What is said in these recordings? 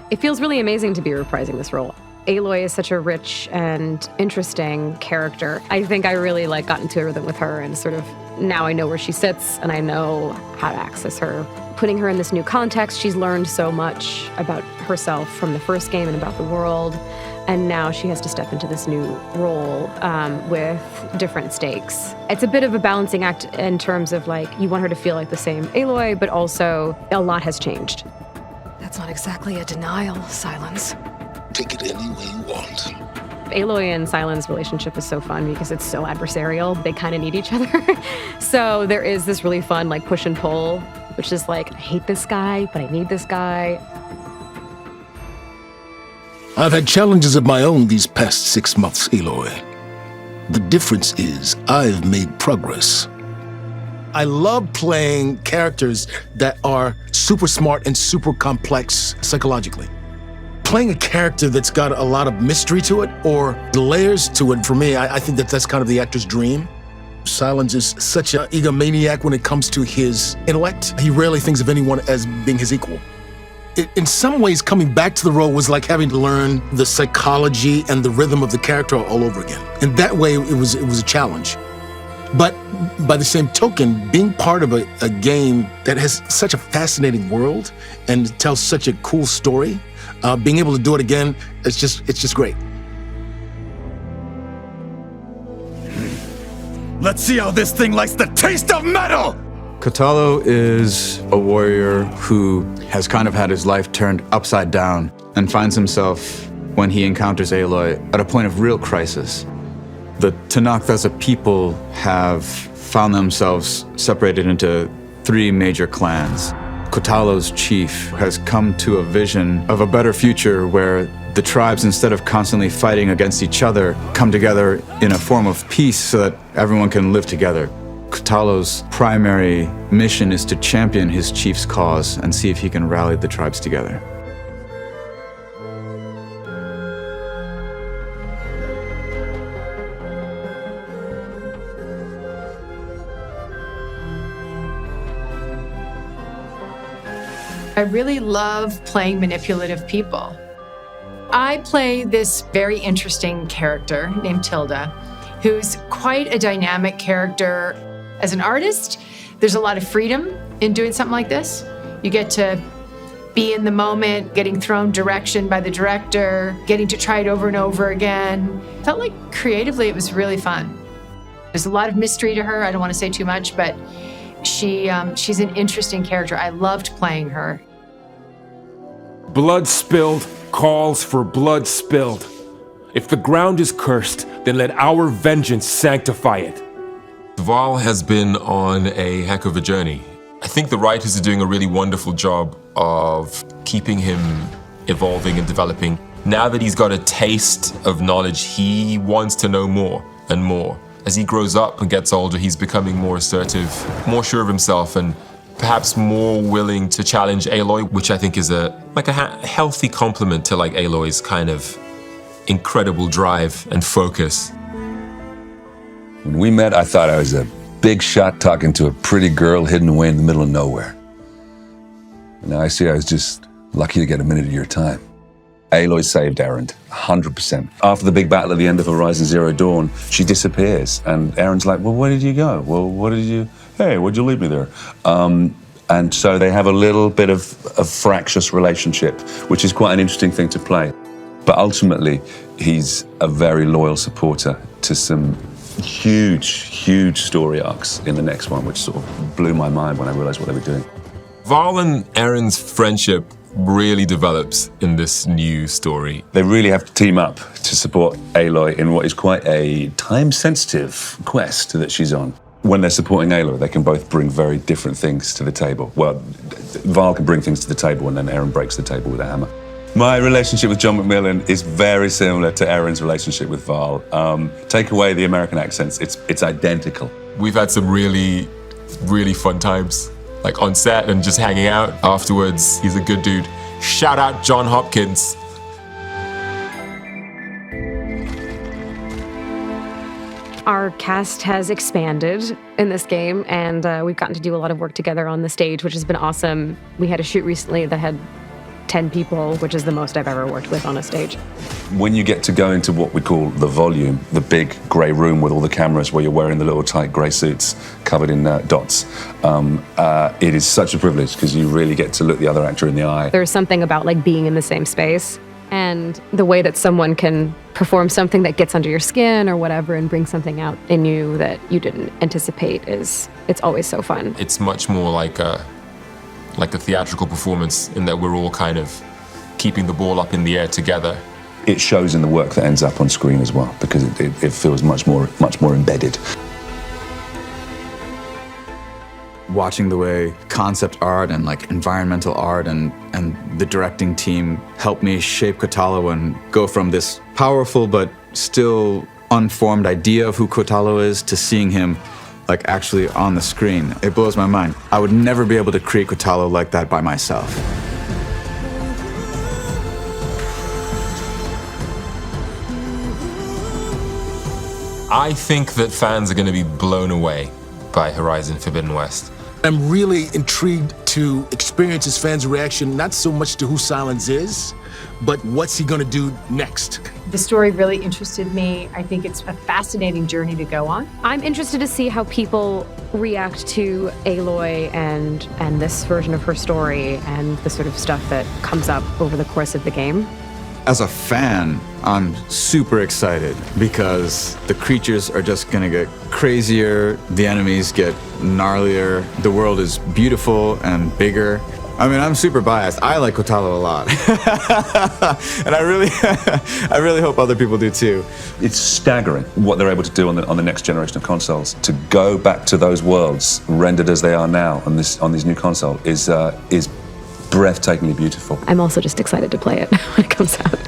It feels really amazing to be reprising this role. Aloy is such a rich and interesting character. I think I really got into a rhythm with her, and sort of now I know where she sits and I know how to access her. Putting her in this new context, she's learned so much about herself from the first game and about the world, and now she has to step into this new role with different stakes. It's a bit of a balancing act in terms of you want her to feel like the same Aloy, but also a lot has changed. That's not exactly a denial, Sylens. Take it any way you want. Aloy and Sylens' relationship is so fun because it's so adversarial. They kind of need each other. So there is this really fun push and pull, which is I hate this guy, but I need this guy. I've had challenges of my own these past 6 months, Aloy. The difference is I've made progress. I love playing characters that are super smart and super complex psychologically. Playing a character that's got a lot of mystery to it or layers to it, for me, I think that's kind of the actor's dream. Sylens is such an egomaniac when it comes to his intellect. He rarely thinks of anyone as being his equal. In some ways, coming back to the role was like having to learn the psychology and the rhythm of the character all over again. And that way, it was a challenge. But by the same token, being part of a game that has such a fascinating world and tells such a cool story, being able to do it again, it's just great. Let's see how this thing likes the taste of metal! Kotallo is a warrior who has kind of had his life turned upside down and finds himself, when he encounters Aloy, at a point of real crisis. The Tenakth as a people have found themselves separated into 3 major clans. Kotallo's chief has come to a vision of a better future where the tribes, instead of constantly fighting against each other, come together in a form of peace so that everyone can live together. Kotallo's primary mission is to champion his chief's cause and see if he can rally the tribes together. I really love playing manipulative people. I play this very interesting character named Tilda, who's quite a dynamic character. As an artist, there's a lot of freedom in doing something like this. You get to be in the moment, getting thrown direction by the director, getting to try it over and over again. Felt like creatively it was really fun. There's a lot of mystery to her. I don't want to say too much, but she's an interesting character. I loved playing her. Blood spilled calls for blood spilled. If the ground is cursed, then let our vengeance sanctify it. Val has been on a heck of a journey. I think the writers are doing a really wonderful job of keeping him evolving and developing. Now that he's got a taste of knowledge, he wants to know more and more. As he grows up and gets older, he's becoming more assertive, more sure of himself, and perhaps more willing to challenge Aloy, which I think is a healthy complement to Aloy's kind of incredible drive and focus. When we met, I thought I was a big shot talking to a pretty girl hidden away in the middle of nowhere. And now I see I was just lucky to get a minute of your time. Aloy saved Erend, 100%. After the big battle at the end of Horizon Zero Dawn, she disappears. And Erend's like, well, where did you go? Well, where'd you leave me there? And so they have a little bit of a fractious relationship, which is quite an interesting thing to play. But ultimately, he's a very loyal supporter to some huge story arcs in the next one, which sort of blew my mind when I realized what they were doing. Val and Erend's friendship really develops in this new story. They really have to team up to support Aloy in what is quite a time-sensitive quest that she's on. When they're supporting Aloy, they can both bring very different things to the table. Well, Val can bring things to the table, and then Erend breaks the table with a hammer. My relationship with John McMillan is very similar to Erend's relationship with Val. Take away the American accents, it's identical. We've had some really fun times. like on set and just hanging out afterwards. He's a good dude. Shout out John Hopkins. Our cast has expanded in this game, and we've gotten to do a lot of work together on the stage, which has been awesome. We had a shoot recently that had 10 people, which is the most I've ever worked with on a stage. When you get to go into what we call the volume, the big grey room with all the cameras where you're wearing the little tight grey suits covered in dots, it is such a privilege because you really get to look the other actor in the eye. There's something about like being in the same space, and the way that someone can perform something that gets under your skin or whatever and bring something out in you that you didn't anticipate it's always so fun. It's much more like a theatrical performance in that we're all kind of keeping the ball up in the air together. It shows in the work that ends up on screen as well because it feels much more embedded. Watching the way concept art and like environmental art and the directing team helped me shape Kotallo and go from this powerful but still unformed idea of who Kotallo is to seeing him like actually on the screen. It blows my mind. I would never be able to create Kotallo like that by myself. I think that fans are going to be blown away by Horizon Forbidden West. I'm really intrigued to experience his fans' reaction, not so much to who Sylens is, but what's he gonna do next? The story really interested me. I think it's a fascinating journey to go on. I'm interested to see how people react to Aloy and this version of her story and the sort of stuff that comes up over the course of the game. As a fan, I'm super excited because the creatures are just gonna get crazier, the enemies get gnarlier, the world is beautiful and bigger. I mean, I'm super biased. I like Kotallo a lot. And I really hope other people do too. It's staggering what they're able to do on the next generation of consoles. To go back to those worlds rendered as they are now on these new console is breathtakingly beautiful. I'm also just excited to play it when it comes out.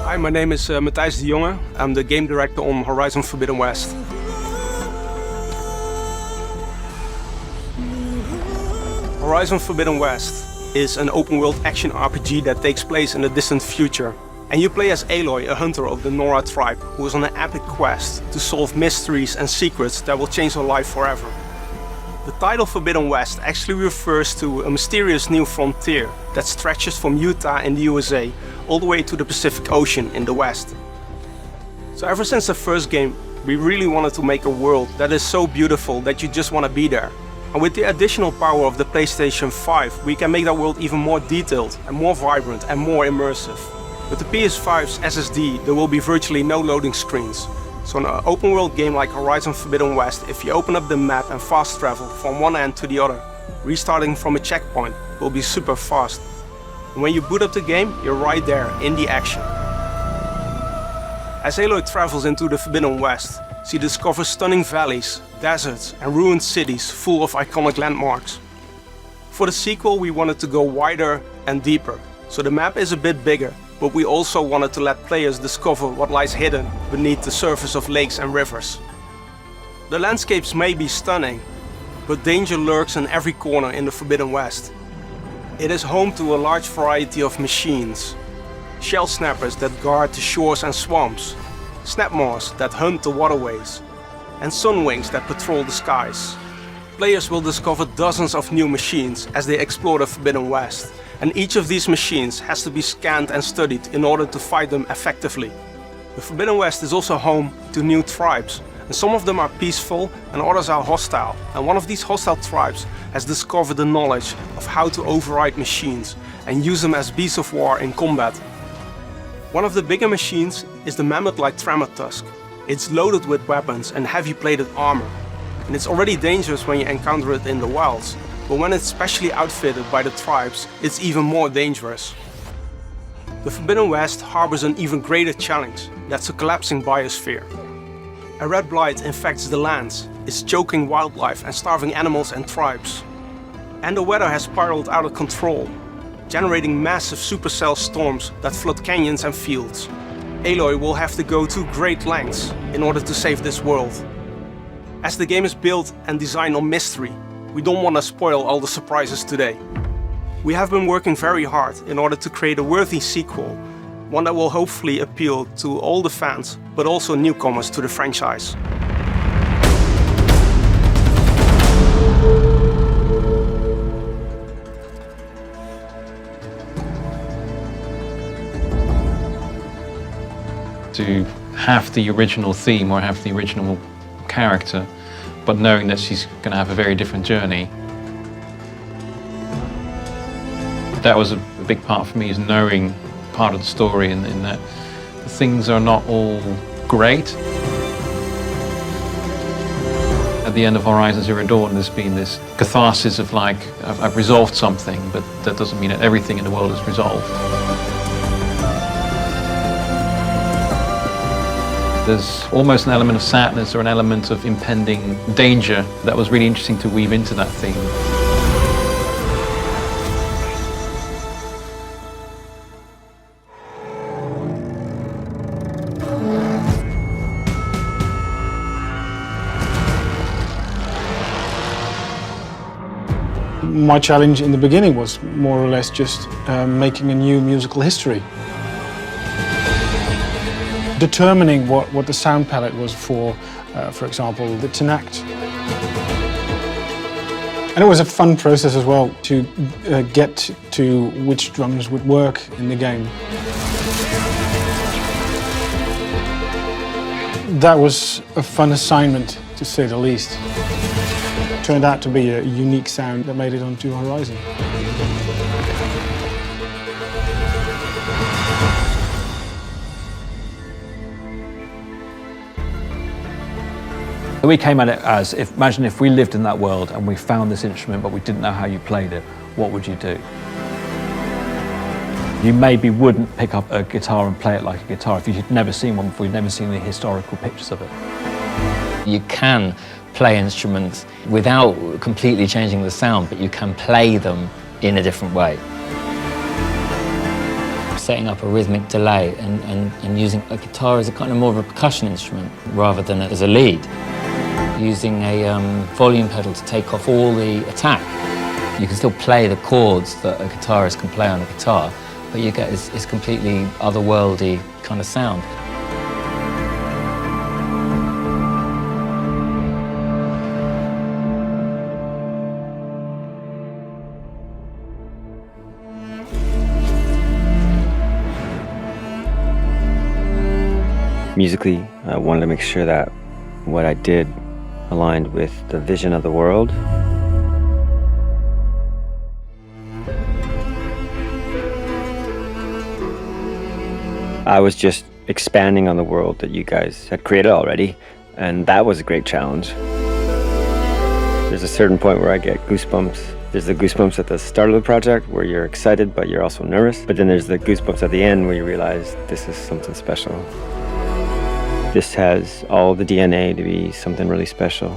Hi, my name is Matthijs de Jonge. I'm the game director on Horizon Forbidden West. Horizon Forbidden West is an open-world action RPG that takes place in the distant future. And you play as Aloy, a hunter of the Nora tribe, who is on an epic quest to solve mysteries and secrets that will change her life forever. The title Forbidden West actually refers to a mysterious new frontier that stretches from Utah in the USA all the way to the Pacific Ocean in the West. So ever since the first game, we really wanted to make a world that is so beautiful that you just want to be there. And with the additional power of the PlayStation 5, we can make that world even more detailed and more vibrant and more immersive. With the PS5's SSD, there will be virtually no loading screens. So in an open world game like Horizon Forbidden West, if you open up the map and fast travel from one end to the other, restarting from a checkpoint will be super fast. And when you boot up the game, you're right there in the action. As Aloy travels into the Forbidden West, she discovers stunning valleys, deserts and ruined cities full of iconic landmarks. For the sequel, we wanted to go wider and deeper, so the map is a bit bigger, but we also wanted to let players discover what lies hidden beneath the surface of lakes and rivers. The landscapes may be stunning, but danger lurks in every corner in the Forbidden West. It is home to a large variety of machines. Shell snappers that guard the shores and swamps, snapmaws that hunt the waterways, and sunwings that patrol the skies. Players will discover dozens of new machines as they explore the Forbidden West, and each of these machines has to be scanned and studied in order to fight them effectively. The Forbidden West is also home to new tribes, and some of them are peaceful and others are hostile, and one of these hostile tribes has discovered the knowledge of how to override machines and use them as beasts of war in combat. One of the bigger machines is the mammoth-like Tremor Tusk. It's loaded with weapons and heavy-plated armor, and it's already dangerous when you encounter it in the wilds, but when it's specially outfitted by the tribes, it's even more dangerous. The Forbidden West harbors an even greater challenge, that's a collapsing biosphere. A red blight infects the lands, is choking wildlife and starving animals and tribes. And the weather has spiraled out of control, generating massive supercell storms that flood canyons and fields. Aloy will have to go to great lengths in order to save this world. As the game is built and designed on mystery, we don't want to spoil all the surprises today. We have been working very hard in order to create a worthy sequel, one that will hopefully appeal to all the fans, but also newcomers to the franchise. To have the original theme or have the original character, but knowing that she's going to have a very different journey. That was a big part for me, is knowing part of the story in that things are not all great. At the end of Horizon Zero Dawn, there's been this catharsis of like, I've resolved something, but that doesn't mean that everything in the world is resolved. There's almost an element of sadness or an element of impending danger that was really interesting to weave into that theme. My challenge in the beginning was more or less just making a new musical history. Determining what the sound palette was for example, the Tenact. And it was a fun process as well to get to which drums would work in the game. That was a fun assignment, to say the least. It turned out to be a unique sound that made it onto Horizon. We came at it as, imagine if we lived in that world and we found this instrument but we didn't know how you played it, what would you do? You maybe wouldn't pick up a guitar and play it like a guitar if you'd never seen one before, you'd never seen the historical pictures of it. You can play instruments without completely changing the sound, but you can play them in a different way. Setting up a rhythmic delay and using a guitar as a kind of more of a percussion instrument rather than as a lead. Using a volume pedal to take off all the attack. You can still play the chords that a guitarist can play on a guitar, but you get this completely otherworldly kind of sound. Musically, I wanted to make sure that what I did aligned with the vision of the world. I was just expanding on the world that you guys had created already, and that was a great challenge. There's a certain point where I get goosebumps. There's the goosebumps at the start of the project where you're excited but you're also nervous, but then there's the goosebumps at the end where you realize this is something special. This has all the DNA to be something really special.